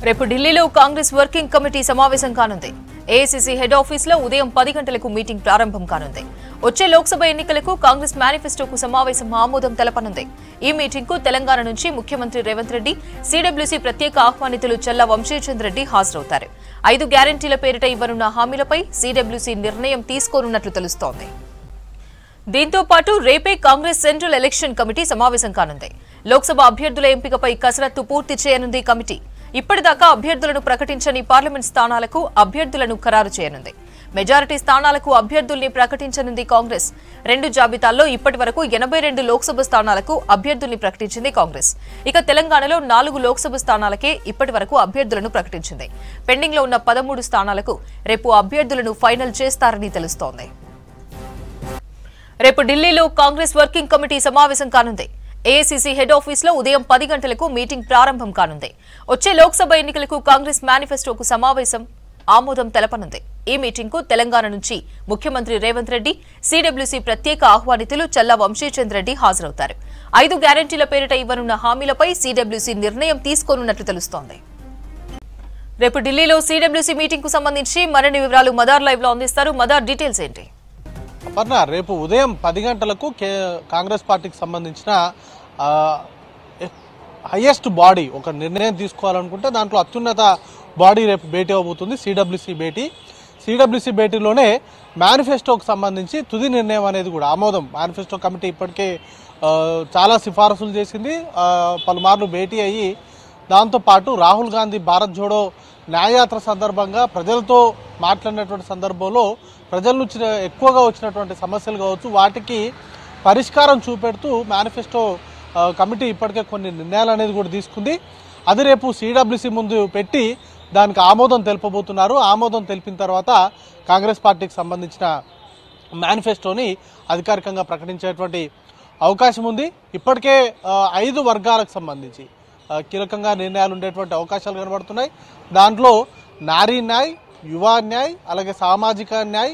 రేపు ఢిల్లీలో Congress working committee సమావేశం కానుంది. ఏఐసీసీ హెడ్ ఆఫీస్ లో ఉదయం 10 గంటలకు మీటింగ్ ప్రారంభం కానుంది. వచ్చే లోక్సభ ఎన్నికలకు కాంగ్రెస్ మేనిఫెస్టోకు సమావేశం ఆమోదం తెలపనుంది. ఈ మీటింగ్ కు తెలంగాణ నుంచి ముఖ్యమంత్రి రేవంత్ రెడ్డి, సిడబ్ల్యూసీ ప్రత్యేక ఆహ్వానితులు చల్లా వంశీచంద్ర రెడ్డి హాజరవుతారు. 5 గ్యారంటీల పేరిట ఇవ్వనున్న హామీలపై సిడబ్ల్యూసీ నిర్ణయం తీసుకోనున్నట్లు తెలుస్తోంది. దీంతో పాటు రేపే కాంగ్రెస్ సెంట్రల్ ఎలక్షన్ కమిటీ సమావేశం కానుంది. లోక్సభ అభ్యర్థుల ఎంపికపై కసరత్తు పూర్తి చేయనుంది కమిటీ. ఇప్పటిదాకా అభ్యర్థులను ప్రకటించని పార్లమెంట్ స్థానాలకు అభ్యర్థులను ఖరారు చేయనుంది. మెజారిటీ స్థానాలకు అభ్యర్థుల్ని ప్రకటించనుంది కాంగ్రెస్. 2 జాబితాల్లో ఇప్పటి వరకు 82 లోక్సభ స్థానాలకు అభ్యర్థుల్ని ప్రకటించింది కాంగ్రెస్. ఇక తెలంగాణలో 4 లోక్సభ స్థానాలకే ఇప్పటి వరకు అభ్యర్థులను ప్రకటించింది. పెండింగ్ లో ఉన్న 13 స్థానాలకు రేపు అభ్యర్థులను ఫైనల్ చేస్తారని తెలుస్తోంది. రేపు ఢిల్లీలో కాంగ్రెస్ వర్కింగ్ కమిటీ సమావేశం కానుంది. ఏఐసీసీ హెడ్ ఆఫీస్ లో ఉదయం 10 గంటలకు మీటింగ్ ప్రారంభం కానుంది. వచ్చే లోక్సభ ఎన్నికలకు కాంగ్రెస్ మేనిఫెస్టోకు సమావేశం ఆమోదం తెలపనుంది. ఈ మీటింగ్ కు తెలంగాణ నుంచి ముఖ్యమంత్రి రేవంత్ రెడ్డి, సిడబ్ల్యూసీ ప్రత్యేక ఆహ్వానితులు చల్లా వంశీచంద్ర రెడ్డి హాజరవుతారు. 5 గ్యారంటీల పేరిట ఇవ్వనున్న హామీలపై సిడబ్ల్యూసీ నిర్ణయం తీసుకోనున్నట్లు తెలుస్తోంది. రేపు ఢిల్లీలో సిడబ్ల్యూసీ మీటింగ్ కు సంబంధించి మరిన్ని వివరాలు మదార్ లైవ్ లో అందిస్తారు. మదార్, డీటెయిల్స్ ఏంటి? అపర్ణ, రేపు ఉదయం 10 గంటలకు కాంగ్రెస్ పార్టీకి సంబంధించిన హైయెస్ట్ బాడీ ఒక నిర్ణయం తీసుకోవాలనుకుంటే దాంట్లో అత్యున్నత బాడీ రేపు భేటీ అవబోతుంది. సిడబ్ల్యూసీ భేటీ. సిడబ్ల్యూసీ భేటీలోనే మేనిఫెస్టోకి సంబంధించి తుది నిర్ణయం అనేది కూడా ఆమోదం. మేనిఫెస్టో కమిటీ ఇప్పటికే చాలా సిఫారసులు చేసింది, పలుమార్లు భేటీ అయ్యి దాంతోపాటు రాహుల్ గాంధీ భారత్ జోడో న్యాయయాత్ర సందర్భంగా ప్రజలతో మాట్లాడినటువంటి సందర్భంలో ప్రజల నుంచి ఎక్కువగా వచ్చినటువంటి సమస్యలు కావచ్చు, వాటికి పరిష్కారం చూపెడుతూ మేనిఫెస్టో కమిటీ ఇప్పటికే కొన్ని నిర్ణయాలు అనేది కూడా తీసుకుంది. అది రేపు సిడబ్ల్యూసీ ముందు పెట్టి దానికి ఆమోదం తెలుపబోతున్నారు. ఆమోదం తెలిపిన తర్వాత కాంగ్రెస్ పార్టీకి సంబంధించిన మేనిఫెస్టోని అధికారికంగా ప్రకటించేటువంటి అవకాశం ఉంది. ఇప్పటికే 5 వర్గాలకు సంబంధించి కీలకంగా నిర్ణయాలు ఉండేటువంటి అవకాశాలు కనబడుతున్నాయి. దాంట్లో నారీ న్యాయ్, యువ న్యాయ్, అలాగే సామాజిక న్యాయ్,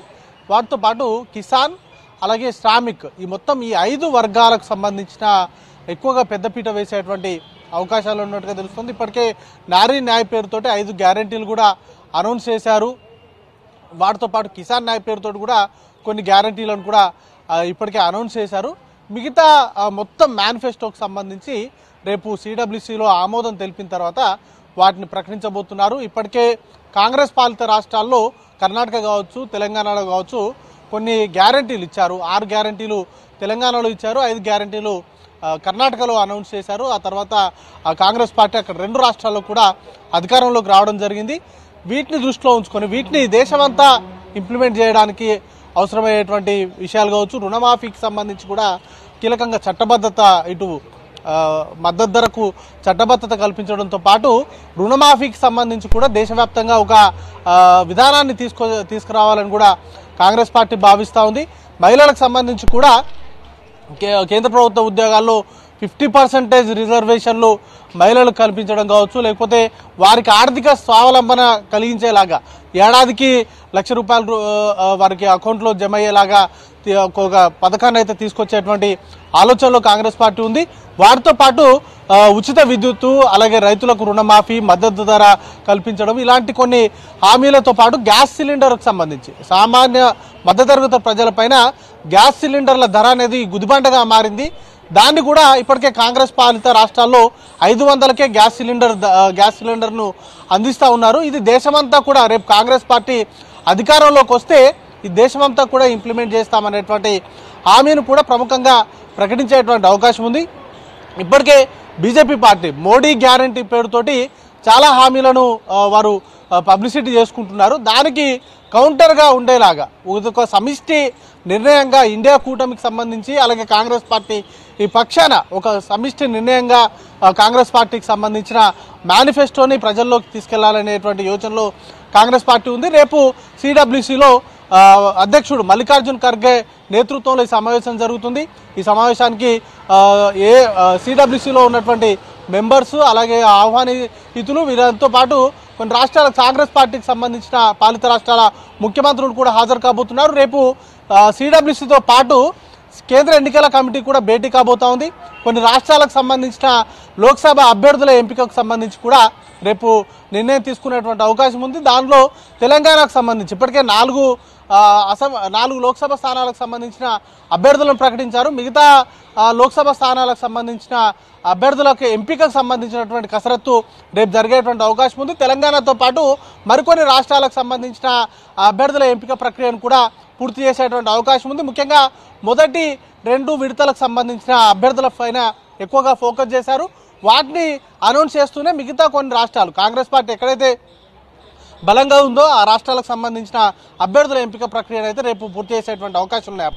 వాటితో పాటు కిసాన్, అలాగే శ్రామిక్, ఈ మొత్తం ఈ 5 వర్గాలకు సంబంధించిన ఎక్కువగా పెద్దపీట వేసేటువంటి అవకాశాలు ఉన్నట్టుగా తెలుస్తుంది. ఇప్పటికే నారీ న్యాయ్ పేరుతోటి 5 గ్యారంటీలు కూడా అనౌన్స్ చేశారు. వాటితో పాటు కిసాన్ న్యాయ్ పేరుతో కూడా కొన్ని గ్యారంటీలను కూడా ఇప్పటికే అనౌన్స్ చేశారు. మిగతా మొత్తం మేనిఫెస్టోకి సంబంధించి రేపు సిడబ్ల్యూసీలో ఆమోదం తెలిపిన తర్వాత వాటిని ప్రకటించబోతున్నారు. ఇప్పటికే కాంగ్రెస్ పాలిత రాష్ట్రాల్లో కర్ణాటక కావచ్చు, తెలంగాణలో కావచ్చు కొన్ని గ్యారంటీలు ఇచ్చారు. 6 గ్యారంటీలు తెలంగాణలో ఇచ్చారు, 5 గ్యారంటీలు కర్ణాటకలో అనౌన్స్ చేశారు. ఆ తర్వాత కాంగ్రెస్ పార్టీ అక్కడ 2 రాష్ట్రాల్లో కూడా అధికారంలోకి రావడం జరిగింది. వీటిని దృష్టిలో ఉంచుకొని వీటిని దేశమంతా ఇంప్లిమెంట్ చేయడానికి అవసరమయ్యేటువంటి విషయాలు కావచ్చు, రుణమాఫీకి సంబంధించి కూడా కీలకంగా చట్టబద్ధత, ఇటు మద్దతు ధరకు చట్టబద్ధత కల్పించడంతో పాటు రుణమాఫీకి సంబంధించి కూడా దేశవ్యాప్తంగా ఒక విధానాన్ని తీసుకురావాలని కూడా కాంగ్రెస్ పార్టీ భావిస్తూ ఉంది. మహిళలకు సంబంధించి కూడా కేంద్ర ప్రభుత్వ ఉద్యోగాల్లో 50% రిజర్వేషన్లు మహిళలకు కల్పించడం కావచ్చు, లేకపోతే వారికి ఆర్థిక స్వావలంబన కలిగించేలాగా ఏడాదికి ₹1,00,000 వారికి అకౌంట్లో జమ అయ్యేలాగా ఒక పథకాన్ని అయితే తీసుకొచ్చేటువంటి ఆలోచనలో కాంగ్రెస్ పార్టీ ఉంది. వాటితో పాటు ఉచిత విద్యుత్తు, అలాగే రైతులకు రుణమాఫీ, మద్దతు ధర కల్పించడం, ఇలాంటి కొన్ని హామీలతో పాటు గ్యాస్ సిలిండర్కు సంబంధించి సామాన్య మధ్యతరగతి ప్రజలపైన గ్యాస్ సిలిండర్ల ధర అనేది గుదిబండగా మారింది. దాన్ని కూడా ఇప్పటికే కాంగ్రెస్ పాలిత రాష్ట్రాల్లో 500కే గ్యాస్ సిలిండర్ను అందిస్తూ ఉన్నారు. ఇది దేశమంతా కూడా రేపు కాంగ్రెస్ పార్టీ అధికారంలోకి వస్తే ఈ దేశమంతా కూడా ఇంప్లిమెంట్ చేస్తామనేటువంటి హామీని కూడా ప్రముఖంగా ప్రకటించేటువంటి అవకాశం ఉంది. ఇప్పటికే బీజేపీ పార్టీ మోడీ గ్యారంటీ పేరుతోటి చాలా హామీలను వారు పబ్లిసిటీ చేసుకుంటున్నారు. దానికి కౌంటర్గా ఉండేలాగా ఒక సమిష్టి నిర్ణయంగా ఇండియా కూటమికి సంబంధించి, అలాగే కాంగ్రెస్ పార్టీ ఈ పక్షాన ఒక సమిష్టి నిర్ణయంగా కాంగ్రెస్ పార్టీకి సంబంధించిన మేనిఫెస్టోని ప్రజల్లోకి తీసుకెళ్లాలనేటువంటి యోచనలో కాంగ్రెస్ పార్టీ ఉంది. రేపు సిడబ్ల్యూసీలో అధ్యక్షుడు మల్లికార్జున్ ఖర్గే నేతృత్వంలో ఈ సమావేశం జరుగుతుంది. ఈ సమావేశానికి సిడబ్ల్యూసీలో ఉన్నటువంటి మెంబర్స్, అలాగే ఆహ్వానితులు, వీరితో పాటు కొన్ని రాష్ట్రాలకు కాంగ్రెస్ పార్టీకి సంబంధించిన పాలిత రాష్ట్రాల ముఖ్యమంత్రులు కూడా హాజరు కాబోతున్నారు. రేపు సిడబ్ల్యూసీతో పాటు కేంద్ర ఎన్నికల కమిటీ కూడా భేటీ కాబోతా ఉంది. కొన్ని రాష్ట్రాలకు సంబంధించిన లోక్సభ అభ్యర్థుల ఎంపికకు సంబంధించి కూడా రేపు నిర్ణయం తీసుకునేటువంటి అవకాశం ఉంది. దానిలో తెలంగాణకు సంబంధించి ఇప్పటికే 4 లోక్సభ స్థానాలకు సంబంధించిన అభ్యర్థులను ప్రకటించారు. మిగతా లోక్సభ స్థానాలకు సంబంధించిన అభ్యర్థులకు ఎంపికకు సంబంధించినటువంటి కసరత్తు రేపు జరిగేటువంటి అవకాశం ఉంది. తెలంగాణతో పాటు మరికొన్ని రాష్ట్రాలకు సంబంధించిన అభ్యర్థుల ఎంపిక ప్రక్రియను కూడా పూర్తి చేసేటువంటి అవకాశం ఉంది. ముఖ్యంగా మొదటి 2 విడతలకు సంబంధించిన అభ్యర్థుల పైన ఎక్కువగా ఫోకస్ చేశారు. వాటిని అనౌన్స్ చేస్తూనే మిగతా కొన్ని రాష్ట్రాలు కాంగ్రెస్ పార్టీ ఎక్కడైతే బలంగా ఉందో ఆ రాష్ట్రాలకు సంబంధించిన అభ్యర్థుల ఎంపిక ప్రక్రియను అయితే రేపు పూర్తి చేసేటువంటి అవకాశం ఉన్నాయి.